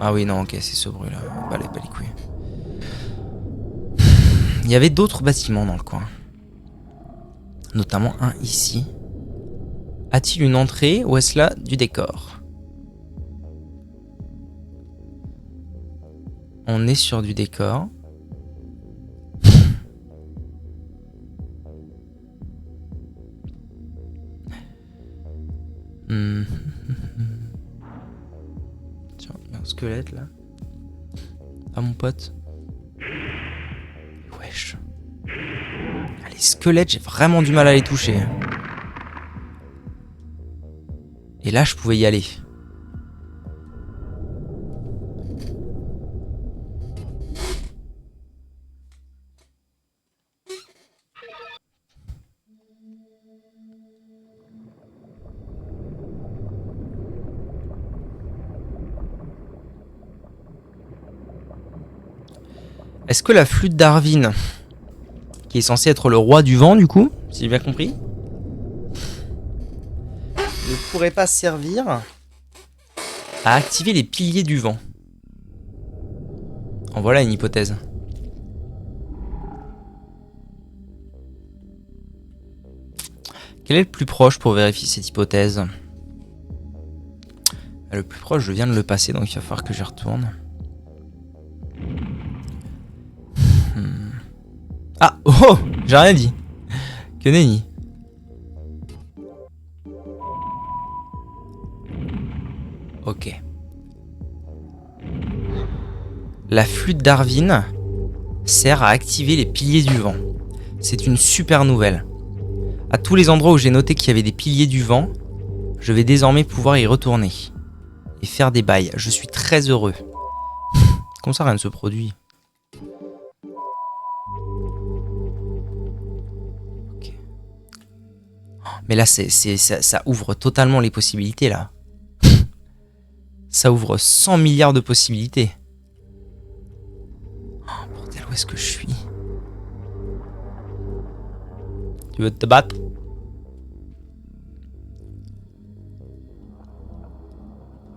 Ah oui, non, ok, c'est ce bruit là. Pas les couilles. Il y avait d'autres bâtiments dans le coin. Notamment un ici. A-t-il une entrée ou est-ce là du décor? On est sur du décor. Tiens, il y a un squelette là. Ah mon pote. Wesh. Ah, les squelettes, j'ai vraiment du mal à les toucher. Et là, je pouvais y aller. Est-ce que la flûte d'Arvin, qui est censée être le roi du vent du coup, si j'ai bien compris, ne pourrait pas servir à activer les piliers du vent? En voilà une hypothèse. Quel est le plus proche pour vérifier cette hypothèse? Le plus proche, je viens de le passer, donc il va falloir que j'y retourne. Ah, oh, j'ai rien dit. Que nenni. Ok. La flûte d'Arvin sert à activer les piliers du vent. C'est une super nouvelle. À tous les endroits où j'ai noté qu'il y avait des piliers du vent, je vais désormais pouvoir y retourner. Et faire des bails. Je suis très heureux. Comme ça, rien ne se produit. Ok. Mais là, ça ouvre totalement les possibilités, là. Ça ouvre 100 milliards de possibilités. Oh, bordel, où est-ce que je suis? Tu veux te battre?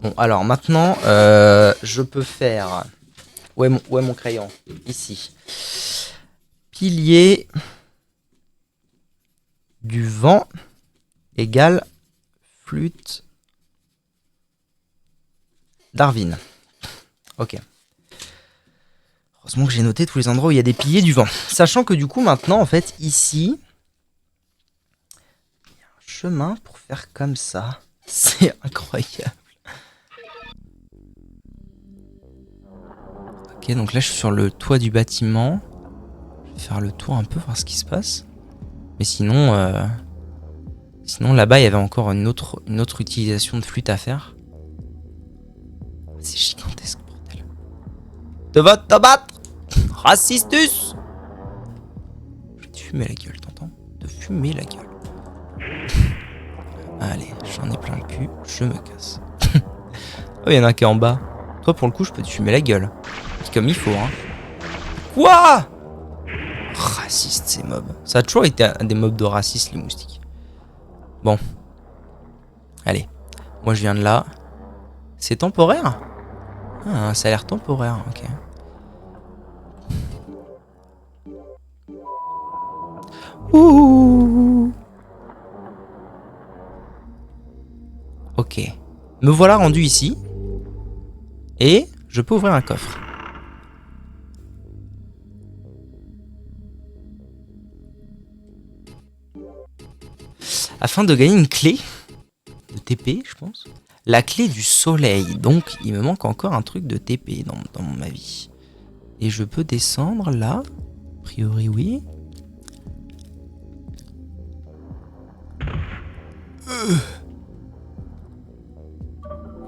Bon, alors maintenant, je peux faire... Où est mon crayon? Ici. Pilier du vent égale flûte Darwin. Ok. Heureusement que j'ai noté tous les endroits où il y a des piliers du vent. Sachant que du coup, maintenant, en fait, ici, il y a un chemin pour faire comme ça. C'est incroyable. Ok, donc là, je suis sur le toit du bâtiment. Je vais faire le tour un peu, voir ce qui se passe. Mais sinon, sinon là-bas, il y avait encore une autre utilisation de flûte à faire. C'est gigantesque, bordel. Te va te battre, racistus. Je vais te fumer la gueule, t'entends? Te fumer la gueule. Allez, j'en ai plein le cul, je me casse. Oh, il y en a un qui est en bas. Toi, pour le coup, je peux te fumer la gueule. C'est comme il faut, hein. Quoi? Raciste, ces mobs. Ça a toujours été des mobs de racistes, les moustiques. Bon. Allez. Moi, je viens de là. C'est temporaire? Ah, ça a l'air temporaire, ok. Ouh. Ok. Me voilà rendu ici. Et je peux ouvrir un coffre. Afin de gagner une clé de TP, je pense. La clé du soleil. Donc, il me manque encore un truc de TP dans ma vie. Et je peux descendre là. A priori, oui.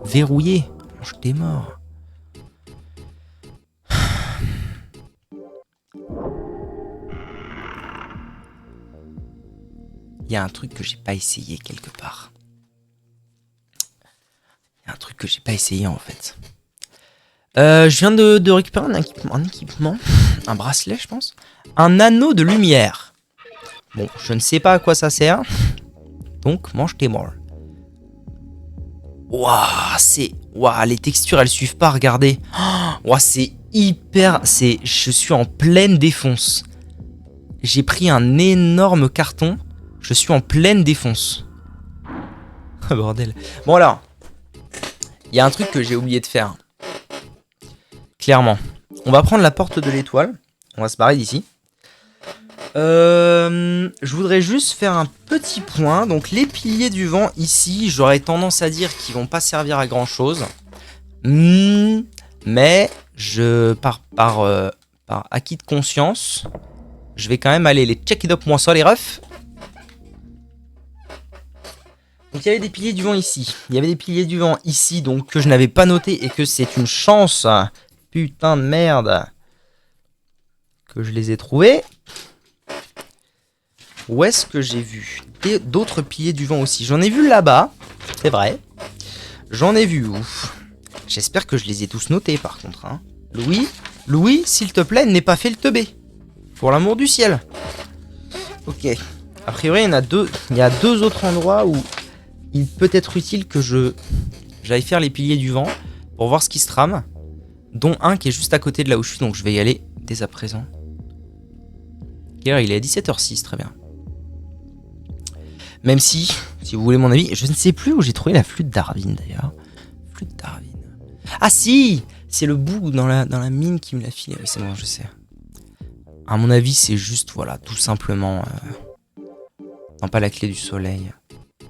Verrouillé. Je t'ai mort. Il y a un truc que j'ai pas essayé quelque part. Il y a un truc que j'ai pas essayé en fait. Je viens de récupérer un équipement. Un bracelet, je pense. Un anneau de lumière. Bon, je ne sais pas à quoi ça sert. Donc, mange tes morts. Waouh, les textures, elles suivent pas, regardez. Waouh, c'est hyper... Je suis en pleine défonce. J'ai pris un énorme carton. Je suis en pleine défonce. Ah, bordel. Bon, alors. Il y a un truc que j'ai oublié de faire. Clairement. On va prendre la porte de l'étoile. On va se barrer d'ici. Je voudrais juste faire un petit point. Donc les piliers du vent ici, j'aurais tendance à dire qu'ils vont pas servir à grand chose. Mais par acquis de conscience, je vais quand même aller les check it up moi ça les refs. Donc il y avait des piliers du vent ici. Il y avait des piliers du vent ici donc que je n'avais pas noté et que c'est une chance. Putain de merde. Que je les ai trouvés. Où est-ce que j'ai vu d'autres piliers du vent aussi? J'en ai vu là-bas, c'est vrai. J'en ai vu où? J'espère que je les ai tous notés par contre. Hein. Louis, s'il te plaît, n'aie pas fait le teubé. Pour l'amour du ciel. Ok. A priori, il y a deux autres endroits où il peut être utile que j'aille faire les piliers du vent pour voir ce qui se trame. Dont un qui est juste à côté de là où je suis, donc je vais y aller dès à présent. Ok, il est à 17h06, très bien. Même si vous voulez mon avis, je ne sais plus où j'ai trouvé la flûte Darwin d'ailleurs. Flûte Darwin. Ah si, c'est le bout dans la mine qui me l'a filé. Oui, c'est bon, je sais. À mon avis, c'est juste, voilà, tout simplement... Non, pas la clé du soleil.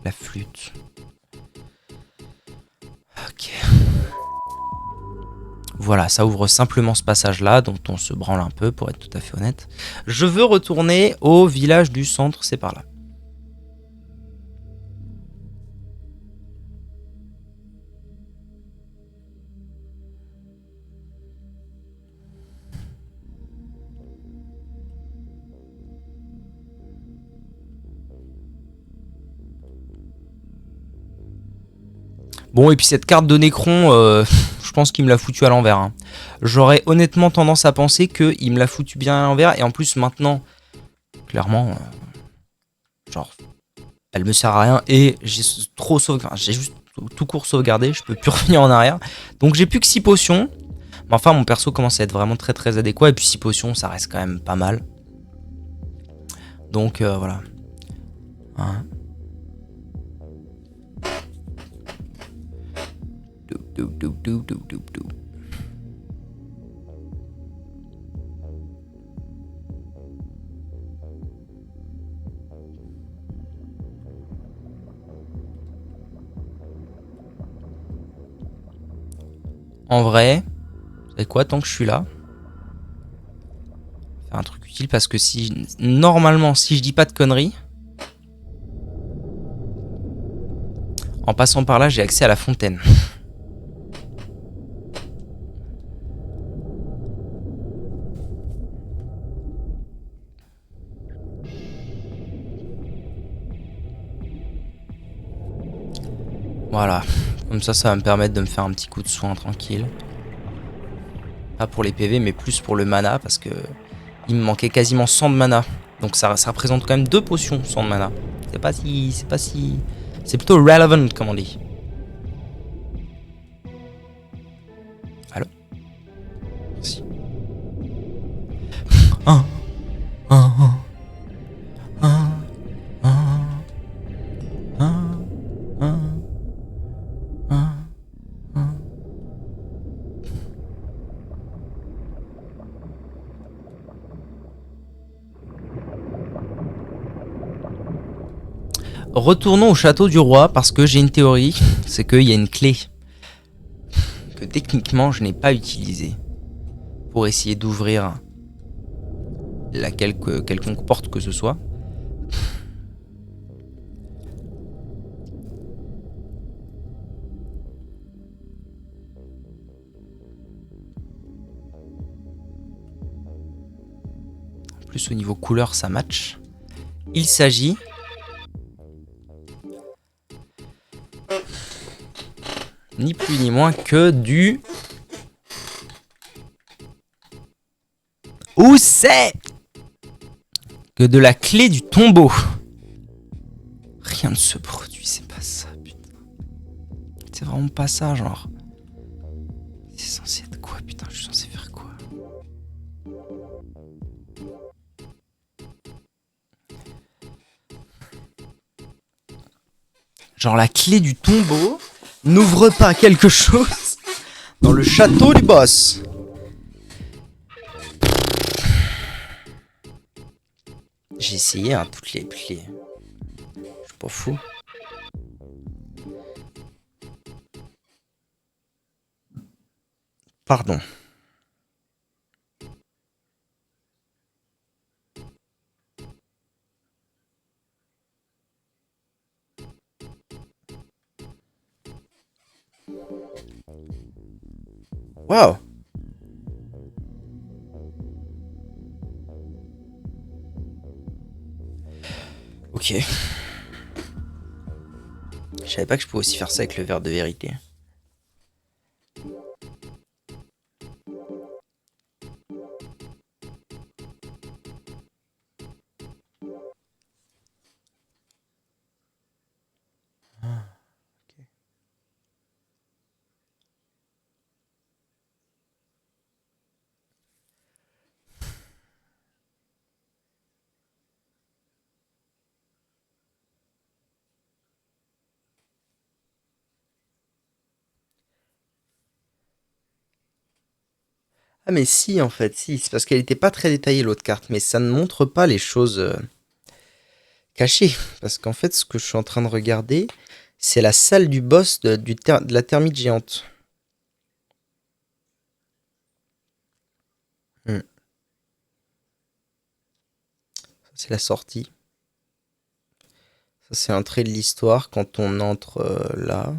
La flûte. Ok. Voilà, ça ouvre simplement ce passage-là, dont on se branle un peu, pour être tout à fait honnête. Je veux retourner au village du centre, c'est par là. Bon, et puis cette carte de Necron, je pense qu'il me l'a foutu à l'envers. Hein. J'aurais honnêtement tendance à penser qu'il me l'a foutu bien à l'envers. Et en plus, maintenant, clairement, genre, elle me sert à rien. Et j'ai trop sauvegardé. J'ai juste tout court sauvegardé. Je peux plus revenir en arrière. Donc j'ai plus que 6 potions. Mais enfin, mon perso commence à être vraiment très très adéquat. Et puis 6 potions, ça reste quand même pas mal. Donc voilà. Hein. En vrai, c'est quoi tant que je suis là? Faire un truc utile parce que si normalement, si je dis pas de conneries, en passant par là, j'ai accès à la fontaine. Voilà, comme ça va me permettre de me faire un petit coup de soin tranquille. Pas pour les PV, mais plus pour le mana, parce que il me manquait quasiment 100 de mana. Donc ça représente quand même 2 potions, 100 de mana. C'est pas si... C'est plutôt relevant, comme on dit. Allô? Si. Ah, ah, ah, ah, ah, ah, ah, ah. Retournons au château du roi parce que j'ai une théorie, c'est qu'il y a une clé que techniquement je n'ai pas utilisée pour essayer d'ouvrir la quelconque porte que ce soit. En plus au niveau couleur ça match. Il s'agit ni plus ni moins que du... Où c'est? Que de la clé du tombeau. Rien ne se produit, c'est pas ça, putain. C'est vraiment pas ça, genre. C'est censé être quoi, putain? Je suis censé faire quoi? Genre la clé du tombeau n'ouvre pas quelque chose dans le château du boss. J'ai essayé hein, toutes les... Je suis pas fou. Pardon. Waouh. Ok. Je savais pas que je pouvais aussi faire ça avec le verre de vérité. Ah mais si en fait, si, c'est parce qu'elle était pas très détaillée l'autre carte, mais ça ne montre pas les choses cachées. Parce qu'en fait, ce que je suis en train de regarder, c'est la salle du boss de la termite géante. Hmm. Ça, c'est la sortie. Ça c'est un trait de l'histoire quand on entre là.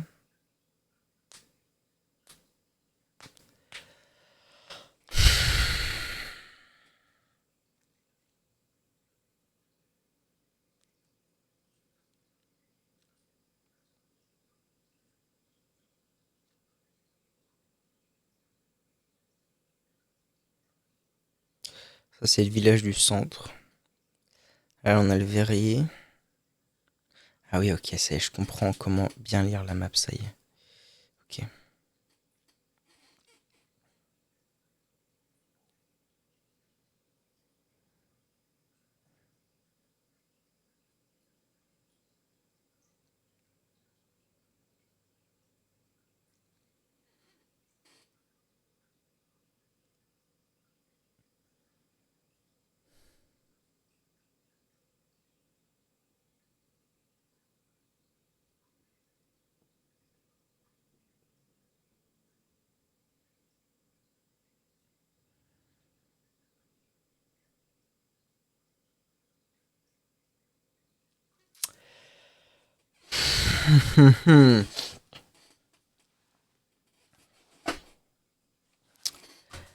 Ça, c'est le village du centre. Là, on a le verrier. Ah oui, ok, ça y est, je comprends comment bien lire la map, ça y est. Ok.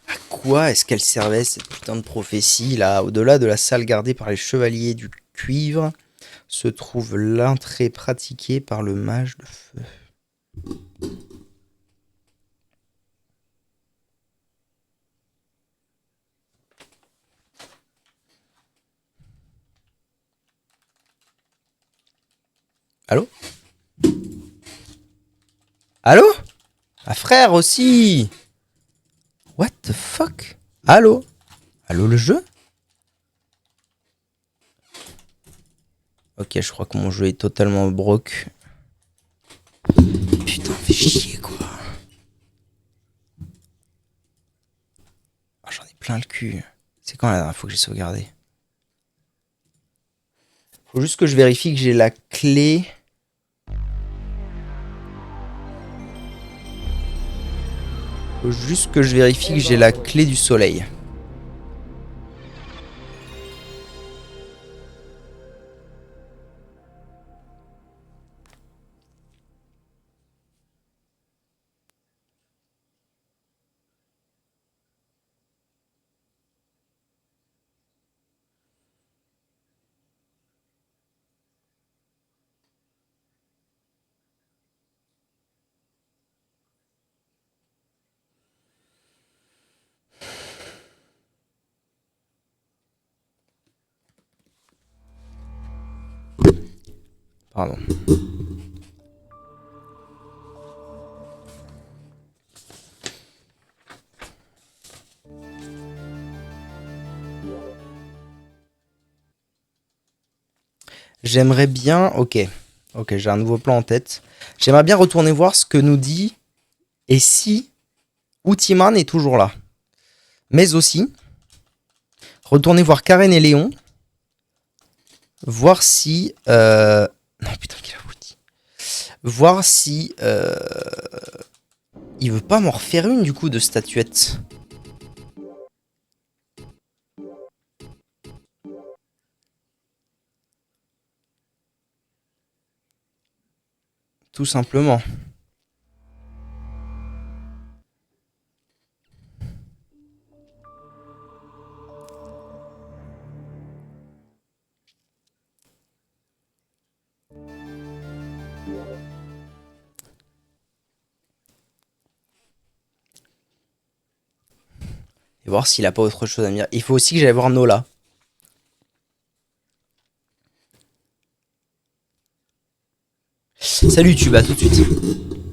À quoi est-ce qu'elle servait cette putain de prophétie là? Au-delà de la salle gardée par les chevaliers du cuivre se trouve l'entrée pratiquée par le mage de feu. Allô? Allô? Ah frère aussi! What the fuck? Allô? Allô le jeu? Ok, je crois que mon jeu est totalement broke. Putain, fais chier quoi. Oh, j'en ai plein le cul. C'est quand la dernière fois que j'ai sauvegardé? Faut juste que je vérifie que j'ai la clé. Faut juste que je vérifie que j'ai la clé du soleil. Pardon. J'aimerais bien... Ok. Ok, j'ai un nouveau plan en tête. J'aimerais bien retourner voir ce que nous dit... Et si... Outiman est toujours là. Mais aussi... Retourner voir Karen et Léon. Voir si... Non, putain, quel abruti. Voir si... Il veut pas m'en refaire une, du coup, de statuette. Tout simplement. Et voir s'il a pas autre chose à me dire. Il faut aussi que j'aille voir Nola. Salut, tu vas tout de suite.